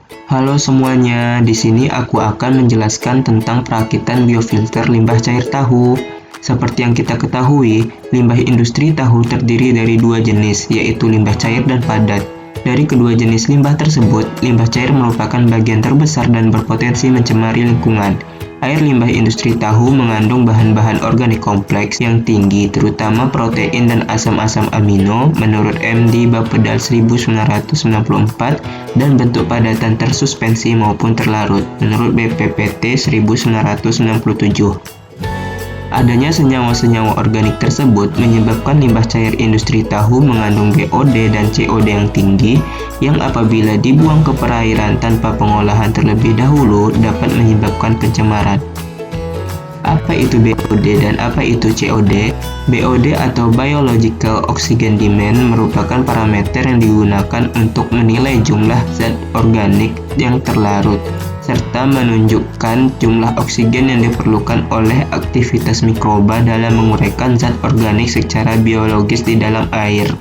Halo semuanya, di sini aku akan menjelaskan tentang perakitan biofilter limbah cair tahu. Seperti yang kita ketahui, limbah industri tahu terdiri dari dua jenis, yaitu limbah cair dan padat. Dari kedua jenis limbah tersebut, limbah cair merupakan bagian terbesar dan berpotensi mencemari lingkungan. Air limbah industri tahu mengandung bahan-bahan organik kompleks yang tinggi, terutama protein dan asam-asam amino menurut MD Bapedal 1994 dan bentuk padatan tersuspensi maupun terlarut menurut BPPT 1967. Adanya senyawa-senyawa organik tersebut menyebabkan limbah cair industri tahu mengandung BOD dan COD yang tinggi, yang apabila dibuang ke perairan tanpa pengolahan terlebih dahulu dapat menyebabkan pencemaran. Apa itu BOD dan apa itu COD? BOD atau Biological Oxygen Demand merupakan parameter yang digunakan untuk menilai jumlah zat organik yang terlarut, serta menunjukkan jumlah oksigen yang diperlukan oleh aktivitas mikroba dalam menguraikan zat organik secara biologis di dalam air.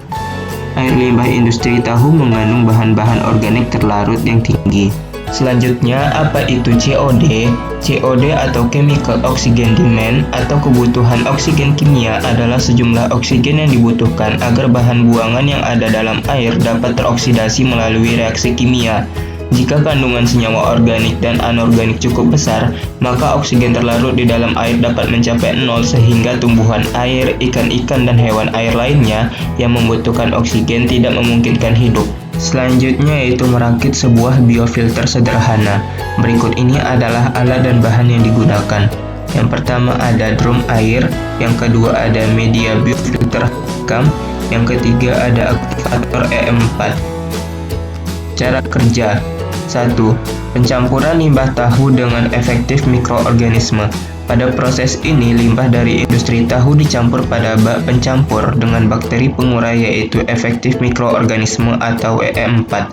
Air limbah industri tahu mengandung bahan-bahan organik terlarut yang tinggi. Selanjutnya, apa itu COD? COD atau Chemical Oxygen Demand atau kebutuhan oksigen kimia adalah sejumlah oksigen yang dibutuhkan agar bahan buangan yang ada dalam air dapat teroksidasi melalui reaksi kimia. Jika kandungan senyawa organik dan anorganik cukup besar, maka oksigen terlarut di dalam air dapat mencapai 0 sehingga tumbuhan air, ikan-ikan, dan hewan air lainnya yang membutuhkan oksigen tidak memungkinkan hidup. Selanjutnya yaitu merakit sebuah biofilter sederhana. Berikut ini adalah alat dan bahan yang digunakan. Yang pertama ada drum air, yang kedua ada media biofilter HECAM, yang ketiga ada aktivator E4. Cara kerja: 1. Pencampuran limbah tahu dengan efektif mikroorganisme. Pada proses ini, limbah dari industri tahu dicampur pada bak pencampur dengan bakteri pengurai yaitu efektif mikroorganisme atau E4.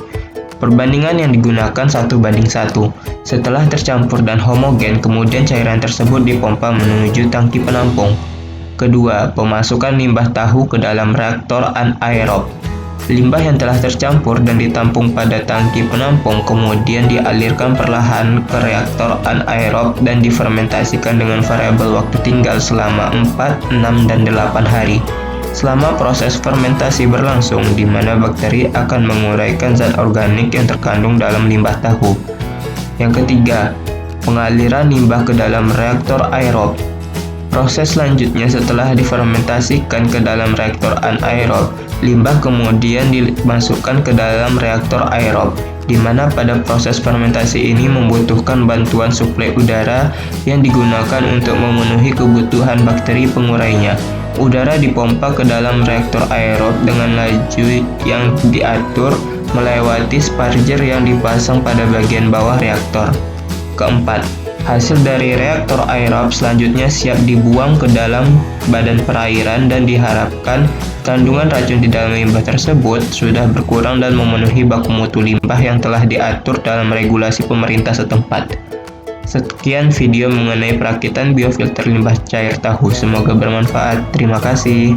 Perbandingan yang digunakan 1:1. Setelah tercampur dan homogen, kemudian cairan tersebut dipompa menuju tangki penampung. Kedua, pemasukan limbah tahu ke dalam reaktor anaerob. Limbah yang telah tercampur dan ditampung pada tangki penampung kemudian dialirkan perlahan ke reaktor anaerob dan difermentasikan dengan variabel waktu tinggal selama 4, 6, dan 8 hari. Selama proses fermentasi berlangsung, di mana bakteri akan menguraikan zat organik yang terkandung dalam limbah tahu. Yang ketiga, pengaliran limbah ke dalam reaktor aerob. Proses selanjutnya setelah difermentasikan ke dalam reaktor anaerob, limbah kemudian dimasukkan ke dalam reaktor aerob, di mana pada proses fermentasi ini membutuhkan bantuan suplai udara yang digunakan untuk memenuhi kebutuhan bakteri pengurainya. Udara dipompa ke dalam reaktor aerob dengan laju yang diatur melewati sparger yang dipasang pada bagian bawah reaktor. Keempat, hasil dari reaktor aerob selanjutnya siap dibuang ke dalam badan perairan dan diharapkan kandungan racun di dalam limbah tersebut sudah berkurang dan memenuhi baku mutu limbah yang telah diatur dalam regulasi pemerintah setempat. Sekian video mengenai perakitan biofilter limbah cair tahu, semoga bermanfaat. Terima kasih.